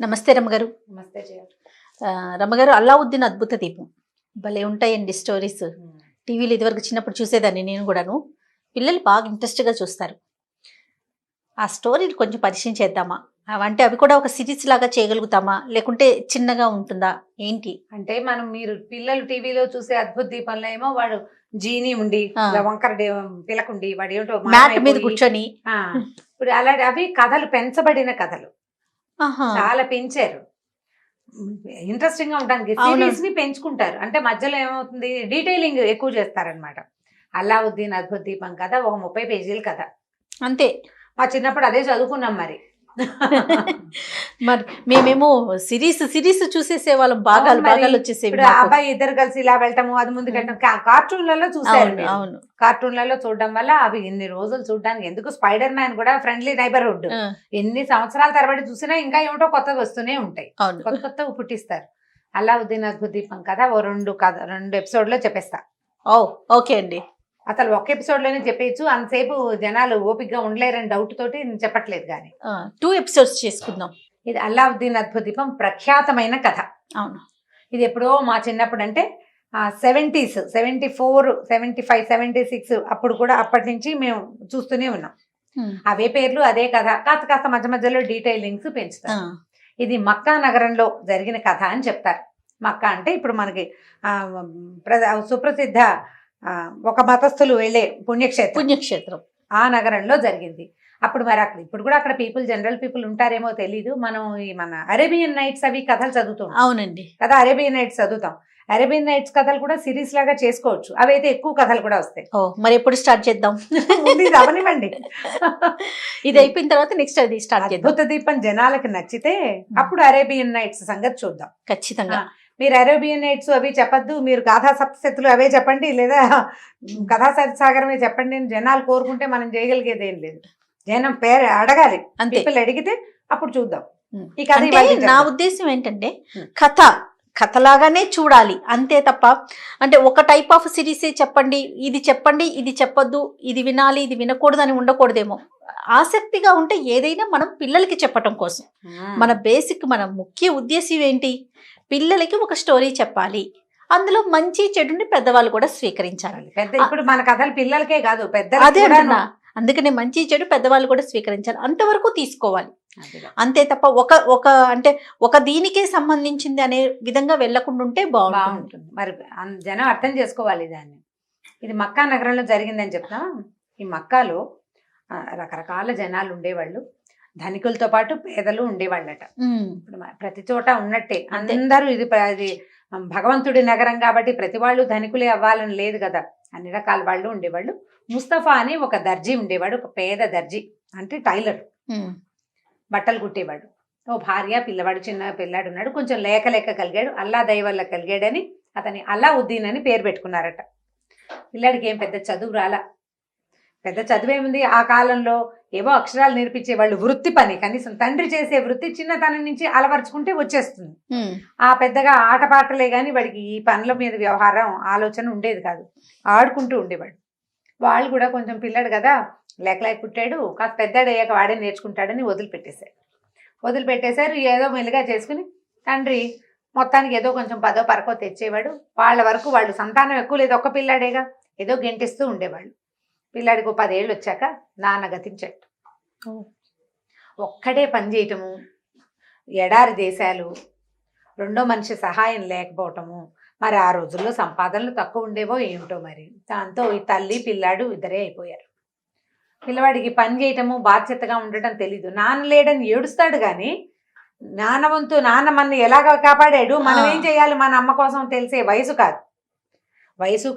నమస్తే రమ్మగారు. నమస్తే జయ. రమ్మగారు, అల్లావుద్దీన్ అద్భుత దీపం భలే ఉంటాయండి స్టోరీస్. టీవీలో ఇదివరకు చిన్నప్పుడు చూసేదాన్ని నేను కూడాను. పిల్లలు బాగా ఇంట్రెస్ట్గా చూస్తారు. ఆ స్టోరీని కొంచెం పరిచయం చేద్దామా? అంటే అవి కూడా ఒక సిరీస్ లాగా చేయగలుగుతామా, లేకుంటే చిన్నగా ఉంటుందా ఏంటి? అంటే మీరు పిల్లలు టీవీలో చూసే అద్భుత దీపంలో ఏమో వాడు జీని ఉండి వంకర పిలకుండి వాడు ఏమిటో మ్యాట్ మీద కూర్చొని ఇప్పుడు అలాంటి అవి కథలు పెంచబడిన కథలు చాలా పెంచారు. ఇంట్రెస్టింగ్ గా ఉండడానికి సిరీస్ ని పెంచుకుంటారు. అంటే మధ్యలో ఏమవుతుంది, డీటెయిలింగ్ ఎక్కువ చేస్తారనమాట. అల్లావుద్దీన్ అద్భుత దీపం కథ ఒక 30 పేజీల కథ అంతే. మా చిన్నప్పుడు అదే చదువుకున్నాం. మరి మేమేమో సిరీస్ చూసేసే వాళ్ళం. భాగాలు వచ్చేసేవి. అబ్బాయి ఇద్దరు కలిసి ఇలా వెళ్ళటము, అది ముందుకు వెళ్ళటం కార్టూన్లలో చూసారు. అవును, కార్టూన్లలో చూడడం వల్ల అవి ఎన్ని రోజులు చూడడానికి. ఎందుకు స్పైడర్ మ్యాన్ కూడా ఫ్రెండ్లీ నైబర్హుడ్ ఎన్ని సంవత్సరాల తరబడి చూసినా ఇంకా ఏమిటో కొత్తగా వస్తూనే ఉంటాయి. కొత్తగా పుట్టిస్తారు. అల్లావుద్దీన్ అద్భుత దీపం కథ ఓ 2 ఎపిసోడ్ లో చెప్పేస్తా. ఓకే అండి. అసలు ఒక ఎపిసోడ్ లోనే చెప్పేయచ్చు. అంతసేపు జనాలు ఓపికగా ఉండలేరని డౌట్ తోటి నేను చెప్పట్లేదు. కానీ 2 ఎపిసోడ్స్ చేసుకుందాం. ఇది అల్లావుద్దీన్ అద్భుత దీపం ప్రఖ్యాతమైన కథ. అవును, ఇది ఎప్పుడో మా చిన్నప్పుడు, అంటే 70s, 74, 75, 76 అప్పుడు కూడా, అప్పటి నుంచి మేము చూస్తూనే ఉన్నాం. అవే పేర్లు, అదే కథ. కాస్త మధ్య మధ్యలో డీటెయిలింగ్స్ పెంచుతారు. ఇది మక్కా నగరంలో జరిగిన కథ అని చెప్తారు. మక్కా అంటే ఇప్పుడు మనకి సుప్రసిద్ధ ఒక మతస్థులు వెళ్ళే పుణ్యక్షేత్రం ఆ నగరంలో జరిగింది. అప్పుడు అక్కడ ఇప్పుడు కూడా అక్కడ జనరల్ పీపుల్ ఉంటారేమో తెలీదు. మనం మన అరేబియన్ నైట్స్ అవి కథలు చదువుతాం. అవునండి కదా, అరేబియన్ నైట్స్ చదువుతాం. అరేబియన్ నైట్స్ కథలు కూడా సిరీస్ లాగా చేసుకోవచ్చు. అవైతే ఎక్కువ కథలు కూడా వస్తాయి. మరి ఎప్పుడు స్టార్ట్ చేద్దాం? అవనివ్వండి. ఇది అయిపోయిన తర్వాత నెక్స్ట్ అది స్టార్ట్ చేద్దాం. అద్భుత దీపం జనాలకు నచ్చితే అప్పుడు అరేబియన్ నైట్స్ సంగతి చూద్దాం. ఖచ్చితంగా. మీరు అరేబియన్ నైట్స్ అవి చెప్పద్దు, మీరు గాథా సప్తశతులు అవే చెప్పండి, లేదా కథా సాగరమే చెప్పండి అని జనాలు కోరుకుంటే మనం చేయగలిగేది ఏం లేదు. జనం పేరు అడగాలి. పీపుల్ అడిగితే అప్పుడు చూద్దాం. ఈ కథ నా ఉద్దేశం ఏంటంటే కథలాగానే చూడాలి అంతే తప్ప, అంటే ఒక టైప్ ఆఫ్ సిరీసే చెప్పండి, ఇది చెప్పొద్దు, ఇది వినాలి, ఇది వినకూడదు అని ఉండకూడదేమో. ఆసక్తిగా ఉంటే ఏదైనా మనం పిల్లలకి చెప్పటం కోసం మన ముఖ్య ఉద్దేశం ఏంటి? పిల్లలకి ఒక స్టోరీ చెప్పాలి, అందులో మంచి చెడుని పెద్దవాళ్ళు కూడా స్వీకరించాలి. ఇప్పుడు మన కథలు పిల్లలకే కాదు, అదే అంటున్నా. అందుకనే మంచి చెడు పెద్దవాళ్ళు కూడా స్వీకరించాలి, అంతవరకు తీసుకోవాలి. అంతే తప్ప ఒక దీనికే సంబంధించింది అనే విధంగా వెళ్లకుండా ఉంటే బాగుంటుంది. మరి జనం అర్థం చేసుకోవాలి దాన్ని. ఇది మక్కా నగరంలో జరిగిందని చెప్తా. ఈ మక్కాలో రకరకాల జనాలు ఉండేవాళ్ళు. ధనికులతో పాటు పేదలు ఉండేవాళ్ళట. ఇప్పుడు ప్రతి చోట ఉన్నట్టే అందరూ ఇది భగవంతుడి నగరం కాబట్టి ప్రతి వాళ్ళు ధనికులే అవ్వాలని లేదు కదా, అన్ని రకాల వాళ్ళు ఉండేవాళ్ళు. ముస్తఫా అని ఒక దర్జీ ఉండేవాడు, ఒక పేద దర్జీ, అంటే టైలర్, బట్టలు కుట్టేవాడు. ఓ భార్య, పిల్లవాడు, చిన్న పిల్లాడు ఉన్నాడు. కొంచెం లేక కలిగాడు. అల్లా దయ వల్ల కలిగాడని అతని అల్లావుద్దీన్ అని పేరు పెట్టుకున్నారట. పిల్లాడికి ఏం పెద్ద చదువు రాలా. పెద్ద చదువేముంది ఆ కాలంలో, ఏవో అక్షరాలు నేర్పించేవాళ్ళు. వృత్తి పని, కనీసం తండ్రి చేసే వృత్తి చిన్నతనం నుంచి అలవరుచుకుంటే వచ్చేస్తుంది. ఆ పెద్దగా ఆటపాటలే గాని వాడికి ఈ పనుల మీద వ్యవహారం ఆలోచన ఉండేది కాదు. ఆడుకుంటూ ఉండేవాడు. వాళ్ళు కూడా కొంచెం పిల్లాడు కదా, లేక పుట్టాడు, కాస్త పెద్దాడు అయ్యాక వాడే నేర్చుకుంటాడని వదిలిపెట్టేశారు. ఏదో మెల్లిగా చేసుకుని తండ్రి మొత్తానికి ఏదో కొంచెం 10వ పరకో తెచ్చేవాడు. వాళ్ళ వరకు వాళ్ళు సంతానం ఎక్కువ లేదు, ఒక్క పిల్లాడేగా, ఏదో గెంటిస్తూ ఉండేవాళ్ళు. పిల్లాడికి 10 ఏళ్ళు వచ్చాక నాన్న గతించాడు. ఒక్కడే పని చేయటము, ఎడారి దేశాలు, రెండో మనిషి సహాయం లేకపోవటము. మరి ఆ రోజుల్లో సంపాదనలు తక్కువ ఉండేవో ఏమిటో మరి. దాంతో ఈ తల్లి పిల్లాడు ఇద్దరే అయిపోయారు. పిల్లవాడికి పని చేయటము, బాధ్యతగా ఉండటం తెలీదు. నాన్న లేడని ఏడుస్తాడు కానీ నాన్న మన ఎలాగ కాపాడాడు, మనం ఏం చేయాలి మన అమ్మ కోసం తెలిసే వయసు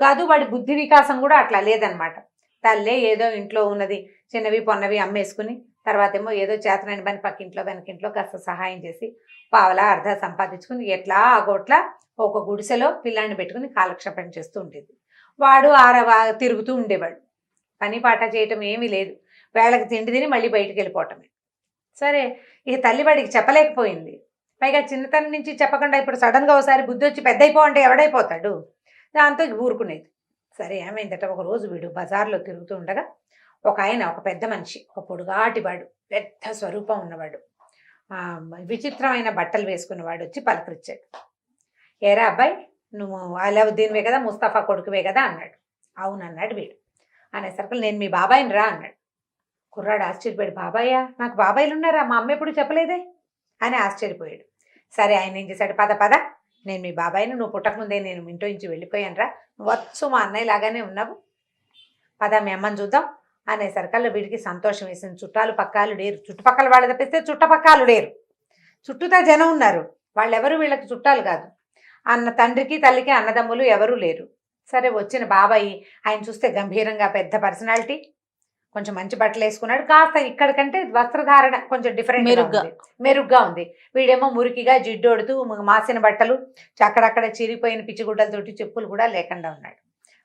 కాదు. వాడి బుద్ధి వికాసం కూడా అట్లా లేదనమాట. తల్లే ఏదో ఇంట్లో ఉన్నది చిన్నవి పొన్నవి అమ్మేసుకుని, తర్వాత ఏమో ఏదో చేతనని పని పక్కింట్లో వెనకింట్లో కాస్త సహాయం చేసి పావలా అర్ధ సంపాదించుకుని ఎట్లా ఆగోట్లా ఒక గుడిసెలో పిల్లాన్ని పెట్టుకుని కాలక్షేపం చేస్తూ ఉండేది. వాడు తిరుగుతూ ఉండేవాడు. పని పాట చేయటం ఏమీ లేదు. వేళకి తిండి తిని మళ్ళీ బయటికి వెళ్ళిపోవటమే. సరే, ఇక తల్లి వాడికి చెప్పలేకపోయింది. పైగా చిన్నతనం నుంచి చెప్పకుండా ఇప్పుడు సడన్గా ఒకసారి బుద్ధి వచ్చి పెద్ద అయిపో అంటే ఎవడైపోతాడు. దాంతో ఊరుకునేది. సరే, ఏమైందట, ఒక రోజు వీడు బజార్లో తిరుగుతూ ఉండగా ఒక పెద్ద మనిషి, ఒక పొడుగాటివాడు, పెద్ద స్వరూపం ఉన్నవాడు, విచిత్రమైన బట్టలు వేసుకున్నవాడు వచ్చి పలకరించాడు. ఏరా అబ్బాయి, నువ్వు అలావుద్దీన్వే కదా, ముస్తఫా కొడుకువే కదా అన్నాడు. అవును అన్నాడు వీడు. అనేసరికి నేను మీ బాబాయిని రా అన్నాడు. కుర్రాడు ఆశ్చర్యపోయాడు. బాబాయ్యా, నాకు బాబాయిలు ఉన్నారా, మా అమ్మ ఎప్పుడు చెప్పలేదే అని ఆశ్చర్యపోయాడు. సరే, ఆయన ఏం చేశాడు, పద పద, నేను మీ బాబాయిని, నువ్వు పుట్టకముందే నేను ఇంట్లో నుంచి వెళ్ళిపోయాను రా, నువ్వు వచ్చు మా అన్నయ్య లాగానే ఉన్నావు, పద మీ అమ్మని చూద్దాం అనేసరికల్లా వీడికి సంతోషం వేసింది. చుట్టాలు పక్కాలు లేరు, చుట్టుపక్కల వాళ్ళు తప్పిస్తే చుట్టపక్కలు లేరు, చుట్టూతా జనం ఉన్నారు, వాళ్ళెవరు వీళ్ళకి చుట్టాలు కాదు. అన్న తండ్రికి తల్లికి అన్నదమ్ములు ఎవరూ లేరు. సరే, వచ్చిన బాబాయి ఆయన చూస్తే గంభీరంగా పెద్ద పర్సనాలిటీ, కొంచెం మంచి బట్టలు వేసుకున్నాడు, కాస్త ఇక్కడికంటే వస్త్రధారణ కొంచెం మెరుగ్గా ఉంది. వీడేమో మురికిగా జిడ్డోడుతూ మాసిన బట్టలు, అక్కడక్కడ చిరిగిపోయిన పిచ్చిగుడ్డలతోటి, చెప్పులు కూడా లేకుండా ఉన్నాడు.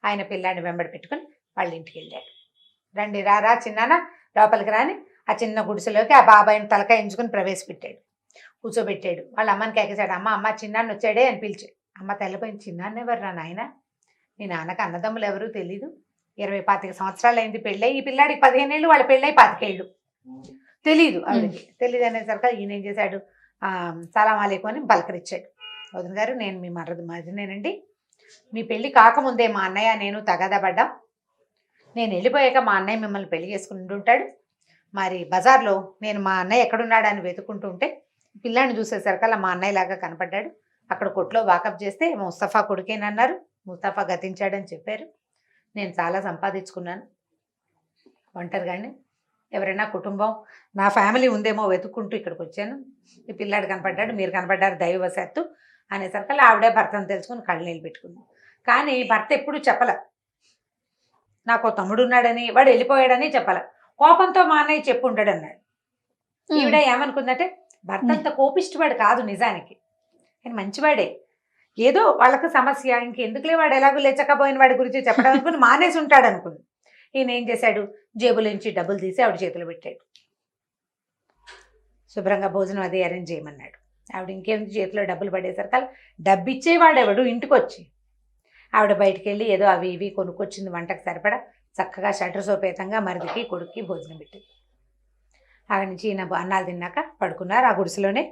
ఆయన పిల్లాన్ని వెంబడి పెట్టుకుని వాళ్ళ ఇంటికి వెళ్ళాడు. రండి రా చిన్నాన్న లోపలికి రాని ఆ చిన్న గుడిసెలోకి ఆ బాబాయిని తలకాయ ఎంచుకుని ప్రవేశపెట్టాడు, కూర్చోబెట్టాడు. వాళ్ళ అమ్మని కేకేశాడు. అమ్మ చిన్నాన్న వచ్చాడే అని పిలిచాడు. అమ్మ తెల్లపోయింది. చిన్నాన్న ఎవరు రా నాయన, మీ నాన్నకు అన్నదమ్ములు ఎవరూ తెలీదు, 20-25 సంవత్సరాలు అయింది పెళ్ళై, ఈ పిల్లాడికి 15 ఏళ్ళు, వాళ్ళ పెళ్ళై 25 ఏళ్ళు, తెలీదు ఆవిడకి. తెలీదు అనేసరికి ఈయన ఏం చేశాడు, సలాం అలైకుం అని పలకరించాడు. వదిన గారు, నేను మీ మరిదినేనండి, మీ పెళ్ళి కాకముందే మా అన్నయ్య నేను తగాదా పడ్డాం, నేను వెళ్ళిపోయాక మా అన్నయ్య మిమ్మల్ని పెళ్లి చేసుకుని ఉంటాడు, మరి బజార్లో నేను మా అన్నయ్య ఎక్కడున్నాడని వెతుకుంటూ ఉంటే పిల్లాడిని చూసేసరికల్లా మా అన్నయ్య లాగా కనపడ్డాడు, అక్కడ కొట్లో వాకప్ చేస్తే ముస్తఫా కొడుకేనన్నారు, ముస్తఫా గతించాడని చెప్పారు, నేను చాలా సంపాదించుకున్నాను, ఒంటరిగానే, ఎవరైనా కుటుంబం నా ఫ్యామిలీ ఉందేమో వెతుక్కుంటూ ఇక్కడికి వచ్చాను, ఈ పిల్లాడు కనపడ్డాడు, మీరు కనపడ్డారు దైవవశాత్తు అనేసరికల్లా ఆవిడే భర్తను తెలుసుకుని కళ్ళు నీళ్ళు పెట్టుకుంది. కానీ భర్త ఎప్పుడు చెప్పల, నాకు తమ్ముడు ఉన్నాడని, వాడు వెళ్ళిపోయాడని చెప్పల, కోపంతో మా అన్నయ్య చెప్పు ఉంటాడు అన్నాడు. ఈవిడ ఏమనుకుందంటే, భర్త అంత కోపిష్టవాడు కాదు నిజానికి, ఆయన మంచివాడే, ఏదో వాళ్ళకి సమస్య, ఇంకెందుకులే వాడు ఎలాగో లేచకపోయిన వాడి గురించి చెప్పడం అనుకుని మానేసి ఉంటాడు అనుకుంది. ఈయన ఏం చేశాడు, జేబులోంచి డబ్బులు తీసి ఆవిడ చేతిలో పెట్టాడు, శుభ్రంగా భోజనం అది అరేంజ్ చేయమన్నాడు. ఆవిడ ఇంకేం చేతిలో డబ్బులు పడేసరికి డబ్బు ఇచ్చేవాడెవడు ఇంటికి వచ్చి, ఆవిడ బయటికి వెళ్ళి ఏదో అవి ఇవి కొనుక్కొచ్చింది వంటకు సరిపడా, చక్కగా షటర్ సోపేతంగా మరిదికి కొడుక్కి భోజనం పెట్టింది. అక్కడి నుంచి ఈయన అన్నాలు తిన్నాక పడుకున్నారు ఆ గుడిసెలోనే.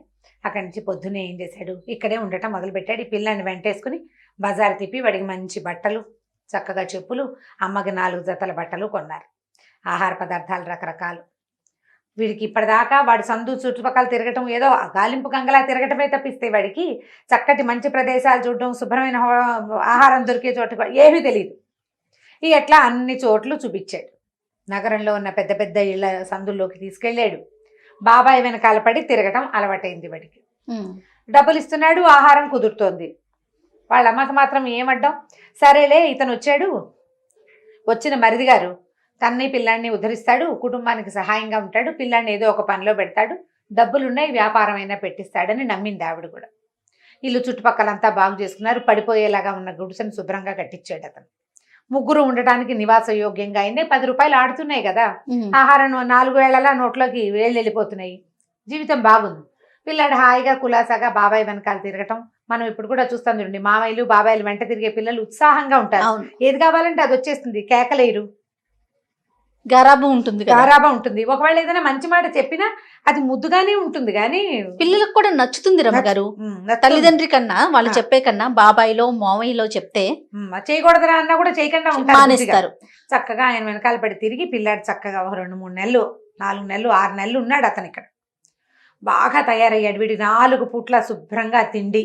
అక్కడి నుంచి పొద్దున్నే ఏం చేశాడు, ఇక్కడే ఉండటం మొదలుపెట్టాడు. ఈ పిల్లాన్ని వెంటేసుకుని బజారు తిప్పి వాడికి మంచి బట్టలు, చక్కగా చెప్పులు, అమ్మకి 4 జతల బట్టలు కొన్నారు, ఆహార పదార్థాలు రకరకాలు. వీడికి ఇప్పటిదాకా వాడి సందు చుట్టుపక్కల తిరగటం, ఏదో గాలింపు గంగలా తిరగటమే తప్పిస్తే వాడికి చక్కటి మంచి ప్రదేశాలు చూడటం, శుభ్రమైన ఆహారం దొరికే చోటు ఏమీ తెలియదు. ఎట్లా అన్ని చోట్లు చూపించాడు. నగరంలో ఉన్న పెద్ద పెద్ద ఇళ్ళ సందుల్లోకి తీసుకెళ్ళాడు. బాబాయ్ వెనకాల పడి తిరగటం అలవాటైంది వాడికి. డబ్బులు ఇస్తున్నాడు, ఆహారం కుదురుతోంది. వాళ్ళ అమ్మకి మాత్రం ఏమడ్డం, సరేలే ఇతను వచ్చాడు, వచ్చిన మరిది గారు తన్ని పిల్లాన్ని ఉద్ధరిస్తాడు, కుటుంబానికి సహాయంగా ఉంటాడు, పిల్లాన్ని ఏదో ఒక పనిలో పెడతాడు, డబ్బులున్నాయి, వ్యాపారం అయినా పెట్టిస్తాడని నమ్మింది ఆవిడ కూడా. ఇల్లు చుట్టుపక్కలంతా బాగు చేసుకున్నారు. పడిపోయేలాగా ఉన్న గుడిసెను శుభ్రంగా కట్టించాడు అతను. 3 ఉండటానికి నివాస యోగ్యంగా అయింది. 10 రూపాయలు ఆడుతున్నాయి కదా, ఆహారం 4 వేళలా నోట్లోకి వేళ్ళు వెళ్ళిపోతున్నాయి, జీవితం బాగుంది. పిల్లాడు హాయిగా కులాసాగా బాబాయ్ వెనకాల తిరగటం మనం ఇప్పుడు కూడా చూస్తాం చూడండి. మామయ్యలు బాబాయిలు వెంట తిరిగే పిల్లలు ఉత్సాహంగా ఉంటారు, ఏది కావాలంటే అది వచ్చేస్తుంది, కేకలేరు, గారాబం ఉంటుంది. ఒకవేళ ఏదైనా మంచి మాట చెప్పినా అది ముద్దుగానే ఉంటుంది, కానీ పిల్లలకు కూడా నచ్చుతుంది రమ్మగారు. తల్లిదండ్రి కన్నా వాళ్ళు చెప్పే కన్నా బాబాయిలో మామయ్యలో చెప్తే చేయకూడదురా అన్నా కూడా చేయకుండా మానేస్తారు. చక్కగా ఆయన వెనకాల పడి తిరిగి పిల్లాడు చక్కగా 2-3 నెలలు 4 నెలలు 6 నెలలు ఉన్నాడు అతను ఇక్కడ. బాగా తయారయ్యాడు. వీడి 4 పూట్ల శుభ్రంగా తిండి,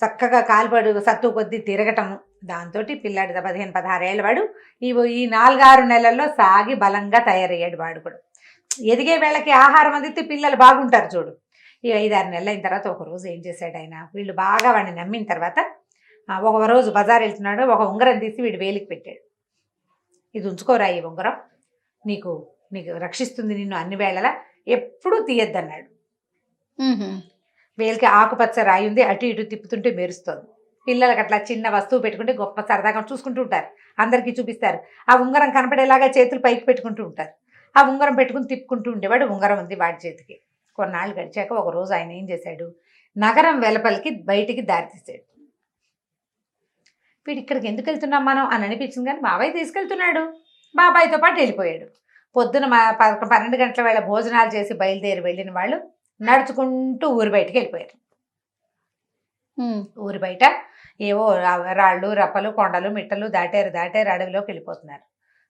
చక్కగా కాలుపడు సత్తు కొద్దీ తిరగటము, దాంతో పిల్లాడు 15-16 ఏళ్ళ వాడు ఈ 4-6 నెలల్లో సాగి బలంగా తయారయ్యాడు. వాడు కూడా ఎదిగే వేళకి ఆహారం అందితే పిల్లలు బాగుంటారు చూడు. ఈ 5-6 నెలలు అయిన తర్వాత ఒకరోజు ఏం చేశాడు ఆయన, వీళ్ళు బాగా వాడిని నమ్మిన తర్వాత ఒక రోజు బజార్ వెళ్తున్నాడు, ఒక ఉంగరం తీసి వీడి వేలికి పెట్టాడు. ఇది ఉంచుకోరా, ఈ ఉంగరం నీకు రక్షిస్తుంది నిన్ను అన్ని వేళలా, ఎప్పుడూ తీయద్దన్నాడు. వేలికి ఆకుపచ్చ రాయి ఉంది, అటు ఇటు తిప్పుతుంటే మెరుస్తోంది. పిల్లలకి అట్లా చిన్న వస్తువు పెట్టుకుంటే గొప్ప సరదాగా చూసుకుంటూ ఉంటారు, అందరికీ చూపిస్తారు. ఆ ఉంగరం కనపడేలాగా చేతులు పైకి పెట్టుకుంటూ ఉంటారు. ఆ ఉంగరం పెట్టుకుని తిప్పుకుంటూ ఉండేవాడు. ఉంగరం ఉంది వాడి చేతికి. కొన్నాళ్ళు గడిచాక ఒక రోజు ఆయన ఏం చేశాడు, నగరం వెలుపలికి బయటికి దారి తీసాడు. వీడు ఇక్కడికి ఎందుకు వెళ్తున్నాం మనం అని అనిపించింది, కానీ బాబాయ్ తీసుకెళ్తున్నాడు. బాబాయ్తో పాటు వెళ్ళిపోయాడు. పొద్దున 12 గంటల వేళ భోజనాలు చేసి బయలుదేరి వెళ్ళిన వాళ్ళు నడుచుకుంటూ ఊరి బయటికి వెళ్ళిపోయారు. ఊరి బయట ఏవో రాళ్ళు రప్పలు కొండలు మిట్టలు దాటారు అడవిలోకి వెళ్ళిపోతున్నారు.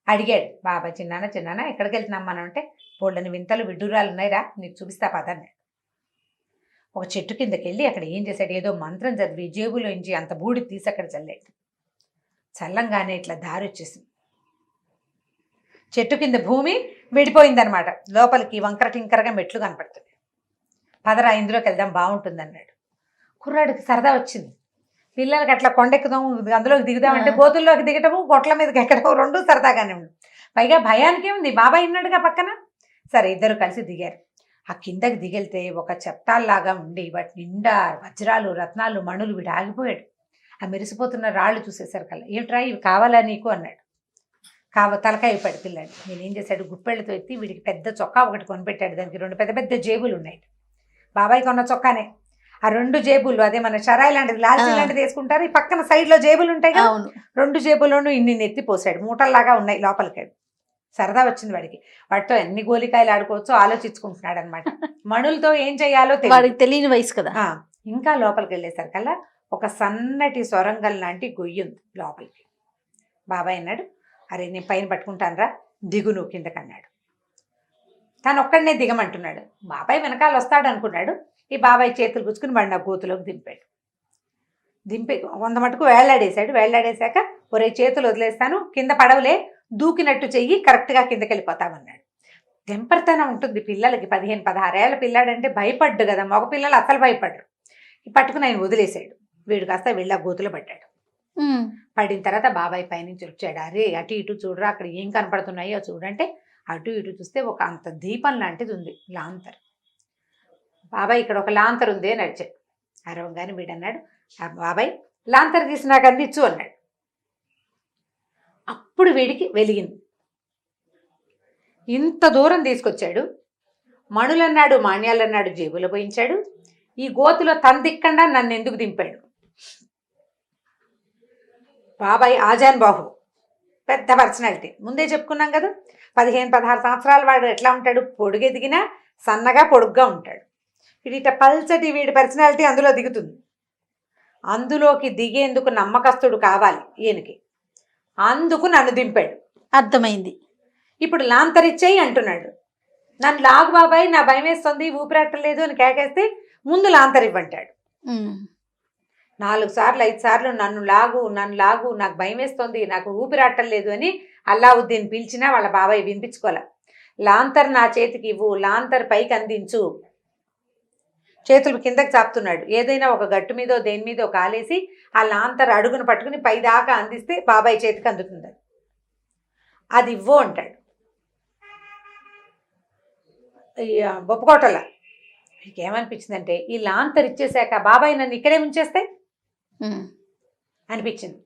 అడిగాడు బాబా, చిన్నాన్న ఎక్కడికి వెళ్తున్నాం మనం అంటే, బోళ్ళని వింతలు విడ్డూరాలు ఉన్నాయిరా, నీకు చూపిస్తా పదన్నాడు. ఒక చెట్టు కిందకి వెళ్ళి అక్కడ ఏం చేశాడు, ఏదో మంత్రం చదివి జేబులోంచి అంత బూడి తీసి అక్కడ చల్లాడు. చల్లంగానే ఇట్లా దారి వచ్చేసింది. చెట్టు కింద భూమి విడిపోయిందనమాట. లోపలికి వంకర టింకరగా మెట్లు కనపడుతుంది. పదరా ఇందులోకి వెళ్దాం బాగుంటుంది అన్నాడు. కుర్రాడికి సరదా వచ్చింది. పిల్లలకి అట్లా కొండెక్కుదాం, అందులోకి దిగుదామంటే గోతుల్లోకి దిగటము, గొట్ల మీదకి ఎక్కడము రెండు సరదాగానే ఉంది. పైగా భయానికే ఉంది, బాబాయ్ ఉన్నాడుగా పక్కన. సరే ఇద్దరు కలిసి దిగారు. ఆ కిందకి దిగెళ్తే ఒక చెప్తాల్లాగా ఉండి వాటి నిండా వజ్రాలు రత్నాలు మణులు వీడు ఆగిపోయాడు. ఆ మెరిసిపోతున్న రాళ్ళు చూసేసరికి కల్లా, ఏమిట్రా ఇవి కావాలా నీకు అన్నాడు. తలకాయ ఇప్పాడు పిల్లాడు. నేనేం చేశాడు, గుప్పెళ్ళతో ఎత్తి వీడికి పెద్ద చొక్కా ఒకటి కొనిపెట్టాడు. దానికి రెండు పెద్ద పెద్ద జేబులు ఉన్నాయి. బాబాయ్ కొన్న చొక్కానే. ఆ రెండు జేబులు, అదే మన షరాయి లాంటిది లాల్చీ లాంటిది వేసుకుంటారు, ఈ పక్కన సైడ్ లో జేబులు ఉంటాయి కదా, రెండు జేబుల్లోనూ ఇన్ని ఎత్తి పోసాడు. మూటల్లాగా ఉన్నాయి లోపలికి. సరదా వచ్చింది వాడికి. వాటితో ఎన్ని గోలికాయలు ఆడుకోవచ్చో ఆలోచించుకుంటున్నాడు అనమాట. మణులతో ఏం చేయాలో తెలియని వయసు కదా. ఇంకా లోపలికి వెళ్ళేసరికల్లా ఒక సన్నటి సొరంగం లాంటి గొయ్యి ఉంది లోపలికి. బాబాయ్ అన్నాడు, అరే నేను పైన పట్టుకుంటాను రా, దిగు నువ్వు కిందకన్నాడు. తను ఒక్కడనే దిగమంటున్నాడు. బాబాయ్ వెనకాల వస్తాడు అనుకున్నాడు. ఈ బాబాయ్ చేతులు గుచ్చుకుని వాడిని ఆ గోతులోకి దింపాడు. కొంత మటుకు వేళ్లాడేశాడు. వేళ్లాడేశాక, ఒరే చేతులు వదిలేస్తాను, కింద పడవలే, దూకినట్టు చెయ్యి, కరెక్ట్గా కిందకి వెళ్ళిపోతామన్నాడు. తెంపర్తనం ఉంటుంది పిల్లలకి. 15-16 ఏళ్ళ పిల్లాడంటే భయపడ్డు కదా, మగ పిల్లలు అసలు భయపడ్డరు. పట్టుకుని ఆయన వదిలేశాడు. వీడు కాస్త వెళ్ళి ఆ గోతులో పడ్డాడు. పడిన తర్వాత బాబాయ్ పైనుంచి వచ్చాడు. అరే అటు ఇటు చూడరా, అక్కడ ఏం కనపడుతున్నాయో చూడంటే అటు ఇటు చూస్తే ఒక అంత దీపం లాంటిది ఉంది, లాంతర్. బాబాయ్ ఇక్కడ ఒక లాంతర్ ఉంది అని అడిచాడు. అరవంగానే వీడన్నాడు, బాబాయ్ లాంతర్ తీసి నాకు అందించు అన్నాడు. అప్పుడు వీడికి వెలిగింది. ఇంత దూరం తీసుకొచ్చాడు, మణులన్నాడు మాణ్యాలన్నాడు జేబులో పోయించాడు. ఈ గోతులో తన దిక్కండా నన్ను ఎందుకు దింపాడు. బాబాయ్ ఆజాన్ బాహు, పెద్ద పర్సనాలిటీ. ముందే చెప్పుకున్నాం కదా, 15-16 సంవత్సరాల వాడు ఎట్లా ఉంటాడు, పొడుగెదిగినా సన్నగా పొడుగ్గా ఉంటాడు. వీడిట పల్చటి వీడి పర్సనాలిటీ అందులో దిగుతుంది. అందులోకి దిగేందుకు నమ్మకస్తుడు కావాలి ఈయనకి. అందుకు నన్ను దింపాడు. అర్థమైంది. ఇప్పుడు లాంతరిచ్చేయి అంటున్నాడు. నన్ను లాగు బాబాయ్, నా భయం వేస్తుంది, ఊపిరట్టలేదు అని కేకేస్తే ముందు లాంతరివ్వంటాడు. 4 సార్లు 5 సార్లు నన్ను లాగు నాకు భయం వేస్తుంది, నాకు ఊపిరాటలేదు అని అల్లావుద్దీన్ పిలిచినా వాళ్ళ బాబాయ్ వినిపించుకోలే. లాంతర్ నా చేతికి ఇవ్వు, లాంతర్ పైకి అందించు. చేతులు కిందకి చాపుతున్నాడు. ఏదైనా ఒక గట్టు మీదో దేని మీదో కాలేసి ఆ లాంతర్ అడుగును పట్టుకుని పైదాకా అందిస్తే బాబాయ్ చేతికి అందుతుంది. అది ఇవ్వు అంటాడు. ఒప్పుకోవటంలా. ఏమనిపించిందంటే, ఈ లాంతర్ ఇచ్చేసాక బాబాయ్ నన్ను ఇక్కడే ఉంచేస్తే అనిపించింది.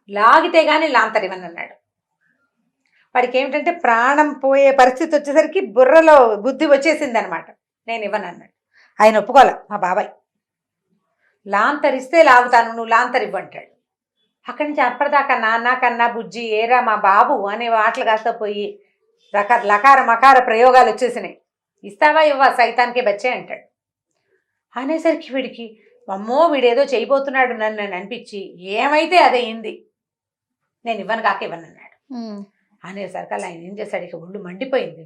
లాగితే గానీ లాంతర్ ఇవ్వను అన్నాడు. వాడికి ఏమిటంటే ప్రాణం పోయే పరిస్థితి వచ్చేసరికి బుర్రలో బుద్ధి వచ్చేసింది అనమాట. నేను ఇవ్వను అన్నాడు. ఆయన ఒప్పుకోలే మా బాబాయ్. లాంతర్ ఇస్తే లాగుతాను, నువ్వు లాంతర్ ఇవ్వంటాడు. అక్కడి నుంచి అప్పటిదాకా నాన్న కన్నా బుజ్జి ఏరా మా బాబు అనే మాటలు కాస్త పోయి లకార మకార ప్రయోగాలు వచ్చేసినాయి. ఇస్తావా ఇవ్వా సైతానికే బచ్చే అంటాడు. అనేసరికి వీడికి అమ్మో వీడేదో చేయబోతున్నాడు నన్ను అనిపించి, ఏమైతే అదయింది, నేను ఇవ్వను కాక ఇవ్వను అన్నాడు. అనేసరికి ఆయన ఏం చేశాడు, ఇక ఒళ్ళు మండిపోయింది.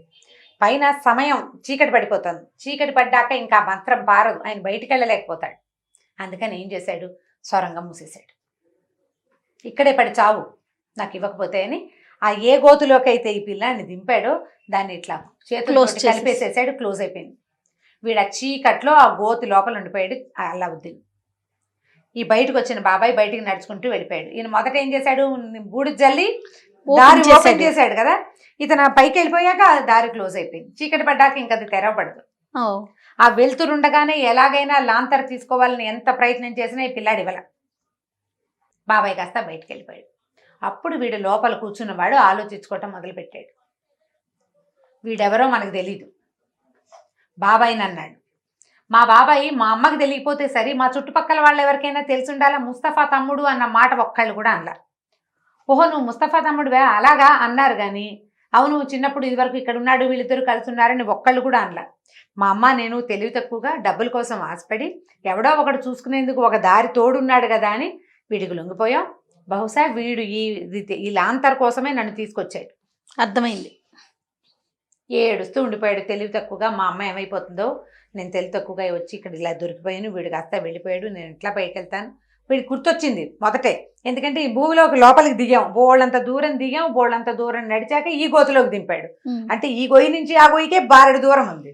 పైన సమయం చీకటి పడిపోతుంది. చీకటి పడ్డాక ఇంకా మంత్రం పారదు, ఆయన బయటికి వెళ్ళలేకపోతాడు. అందుకని ఏం చేశాడు, సొరంగం మూసేశాడు. ఇక్కడే పడి చావు నాకు ఇవ్వకపోతే అని. ఆ ఏ గోతులోకి అయితే ఈ పిల్లాన్ని దింపాడో దాన్ని ఇట్లా చేతులు కలిపేసేసాడు. క్లోజ్ అయిపోయింది. వీడు ఆ చీకట్లో ఆ గోతి లోపల ఉండిపోయాడు అల్లావుద్దీన్. ఈ బయటకు వచ్చిన బాబాయ్ బయటికి నడుచుకుంటూ వెళ్ళిపోయాడు. ఈయన మొదట ఏం చేశాడు, బూడి జల్లి దారి ఓపెన్ చేశాడు కదా. ఇతను పైకి వెళ్ళిపోయాక దారి క్లోజ్ అయిపోయింది. చీకటి పడ్డాక ఇంకా అది తెరవబడదు. ఆ వెళ్తురుండగానే ఎలాగైనా లాంతర్ తీసుకోవాలని ఎంత ప్రయత్నం చేసినా ఈ పిల్లాడి ఇవ్వాల. బాబాయ్ కాస్త బయటికి వెళ్ళిపోయాడు. అప్పుడు వీడు లోపల కూర్చున్నవాడు ఆలోచించుకోవటం మొదలుపెట్టాడు. వీడెవరో మనకు తెలీదు. బాబాయ్ అన్నాడు. మా బాబాయ్ మా అమ్మకి తెలియకపోతే సరే, మా చుట్టుపక్కల వాళ్ళు ఎవరికైనా తెలిసి ఉండాలా, ముస్తఫా తమ్ముడు అన్న మాట ఒక్కళ్ళు కూడా అనలా. ఓహో నువ్వు ముస్తఫా తమ్ముడువే అలాగా అన్నారు. కానీ అవును చిన్నప్పుడు ఇదివరకు ఇక్కడ ఉన్నాడు వీళ్ళిద్దరు కలిసి ఉన్నారని ఒక్కళ్ళు కూడా అనలా. మా అమ్మ నేను తెలివి తక్కువగా డబ్బుల కోసం ఆశపడి ఎవడో ఒకడు చూసుకునేందుకు ఒక దారి తోడున్నాడు కదా అని వీడికి లొంగిపోయాం. బహుశా వీడు ఈ లాంతర్ కోసమే నన్ను తీసుకొచ్చాడు. అర్థమైంది. ఏడుస్తూ ఉండిపోయాడు తెలివి తక్కువగా. మా అమ్మ ఏమైపోతుందో, నేను తెలివి తక్కువగా వచ్చి ఇక్కడ ఇలా దొరికిపోయాను, వీడు కాస్త వెళ్ళిపోయాడు, నేను ఎట్లా పైకి వెళ్తాను. వీడికి గుర్తొచ్చింది మొదటే, ఎందుకంటే ఈ భూమిలోకి లోపలికి దిగాం, బోళ్ళంత దూరం దిగాం, బోళ్ళంత దూరం నడిచాక ఈ గోతులోకి దింపాడు. అంటే ఈ గొయ్యి నుంచి ఆ గొయ్యికే బారెడు దూరం ఉంది,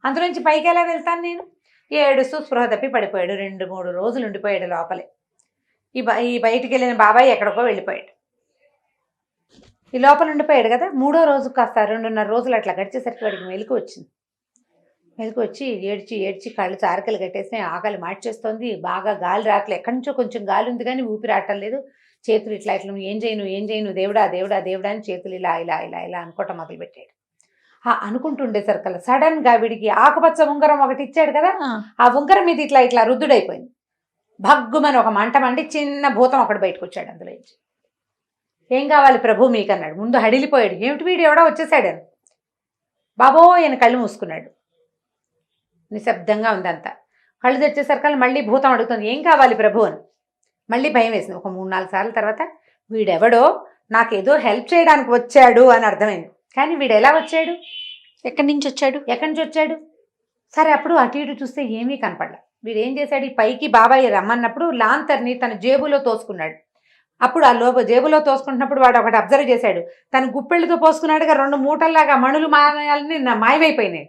అందులోంచి పైకి ఎలా వెళ్తాను నేను. ఏడుస్తూ స్పృహ తప్పి పడిపోయాడు. 2-3 రోజులు ఉండిపోయాడు లోపలే. ఈ బయటికి వెళ్ళిన బాబాయ్ ఎక్కడికో వెళ్ళిపోయాడు. ఈ లోపల ఉండిపోయాడు కదా. 3వ రోజు కాస్త 2.5 రోజులు అట్లా గడిచేసరికి వాడికి మెలకు వచ్చింది. మెలకు వచ్చి ఏడ్చి ఏడ్చి కళ్ళు చారకలు కట్టేసి ఆకలి మార్చేస్తోంది. బాగా గాలి రావట్లేదు, ఎక్కడి నుంచో కొంచెం గాలి ఉంది కానీ ఊపిరి రావటం లేదు. చేతులు ఇట్లా ఇట్లా ఏం చేయను దేవుడా దేవుడా దేవుడా అని చేతులు ఇలా ఇలా ఇలా ఇలా అనుకోవటం మొదలుపెట్టాడు. అనుకుంటుండేసరికల్లా సడన్ గా వీడికి ఆకుపచ్చ ఉంగరం ఒకటి ఇచ్చాడు కదా, ఆ ఉంగరం మీద ఇట్లా ఇట్లా రుద్దుడైపోయింది. భగ్గుమని ఒక మంట మండి చిన్న భూతం ఒకటి బయటకు వచ్చాడు అందులో నుంచి. ఏం కావాలి ప్రభు మీకు అన్నాడు. ముందు హడిలిపోయాడు, ఏమిటి వీడు ఎవడో వచ్చేసాడు అని. బాబో ఆయన కళ్ళు మూసుకున్నాడు. నిశ్శబ్దంగా ఉందంతా. కళ్ళు తెచ్చేసరికల్లా మళ్ళీ భూతం అడుగుతుంది, ఏం కావాలి ప్రభు అని. మళ్ళీ భయం వేసింది. ఒక 3-4 సార్లు తర్వాత వీడెవడో నాకేదో హెల్ప్ చేయడానికి వచ్చాడు అని అర్థమైంది. కానీ వీడు ఎలా వచ్చాడు, ఎక్కడి నుంచి వచ్చాడు? సరే అప్పుడు అటు ఇటు చూస్తే ఏమీ కనపడలే. వీడు ఏం చేశాడు, ఈ పైకి బాబాయ్ రమ్మన్నప్పుడు లాంతర్ని తన జేబులో తోసుకున్నాడు. అప్పుడు ఆ జేబులో తోసుకుంటున్నప్పుడు వాడు ఒకటి అబ్జర్వ్ చేశాడు. తను గుప్పెళ్ళతో పోసుకున్నాడుగా 2 మూటల్లాగా మణులు మాయాలని మాయమైపోయినాయి.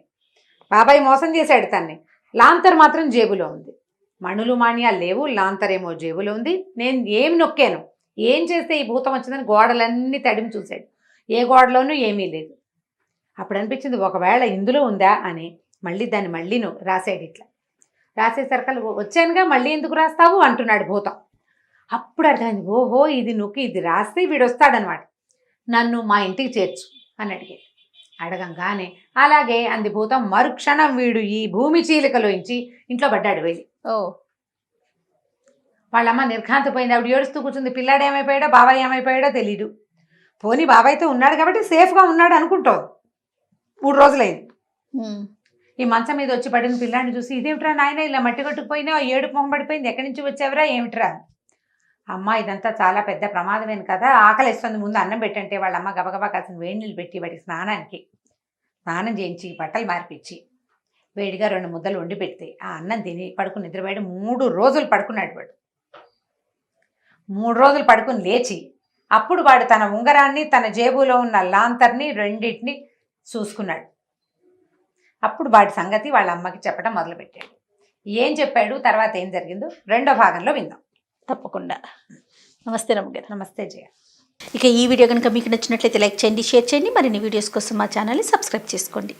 బాబాయ్ మోసం చేశాడు తన్ని. లాంతర్ మాత్రం జేబులో ఉంది. మణులు మాణ్యాలు లేవు, లాంతర్ ఏమో జేబులో ఉంది. నేను ఏమి నొక్కాను, ఏం చేస్తే ఈ భూతం వచ్చిందని గోడలన్నీ తడిమి చూశాడు. ఏ గోడలోనూ ఏమీ లేదు. అప్పుడు అనిపించింది ఒకవేళ ఇందులో ఉందా అని. మళ్ళీ దాన్ని మళ్ళీ రాసాడు. ఇట్లా రాసేసరికి వచ్చానుగా మళ్ళీ ఎందుకు రాస్తావు అంటున్నాడు భూతం. అప్పుడు అర్థమైంది, ఓహో ఇది నొక్కి ఇది రాస్తే వీడు వస్తాడనమాట, నన్ను మా ఇంటికి చేర్చు అని అడిగాడు. అడగంగానే అలాగే అంది భూతం. మరుక్షణం వీడు ఈ భూమి చీలికలోంచి ఇంట్లో పడ్డాడు వెళ్ళి. వాళ్ళమ్మ నిర్ఘాంతపోయింది. ఆవిడ ఏడుస్తూ కూర్చుంది. పిల్లాడు ఏమైపోయాడో బాబాయ్ ఏమైపోయాడో తెలీదు. పోనీ బాబాయ్తో ఉన్నాడు కాబట్టి సేఫ్గా ఉన్నాడు అనుకుంటోంది. 3 రోజులైంది. ఈ మంచం మీద వచ్చి పడిన పిల్లాడిని చూసి, ఇదేమిట్రా నాయన ఇలా మట్టి కొట్టుకుపోయినా, ఏడుపు మొహం పడిపోయింది, ఎక్కడి నుంచి వచ్చావురా ఏమిట్రా. అమ్మ ఇదంతా చాలా పెద్ద ప్రమాదమేను కదా, ఆకలిస్తుంది, ముందు అన్నం పెట్టంటే వాళ్ళ అమ్మ గబగబా కాసిన వేడి నీళ్ళు పెట్టి వాడికి స్నానం చేయించి బట్టలు మార్పిచ్చి వేడిగా 2 ముద్దలు వండి పెడితే ఆ అన్నం తిని పడుకుని నిద్రపోయాడు. 3 రోజులు పడుకున్నాడు వాడు. 3 రోజులు పడుకుని లేచి అప్పుడు వాడు తన ఉంగరాన్ని, తన జేబులో ఉన్న లాంతర్ని రెండింటిని చూసుకున్నాడు. అప్పుడు వాడి సంగతి వాళ్ళ అమ్మకి చెప్పడం మొదలుపెట్టాడు. ఏం చెప్పాడు, తర్వాత ఏం జరిగిందో 2వ భాగంలో విందాం. తప్పకుండా. నమస్తే రమ్మగారు. నమస్తే జయ. ఇక ఈ వీడియో కనుక మీకు నచ్చినట్లయితే లైక్ చేయండి, షేర్ చేయండి. మరిన్ని వీడియోస్ కోసం మా ఛానల్ని సబ్స్క్రైబ్ చేసుకోండి.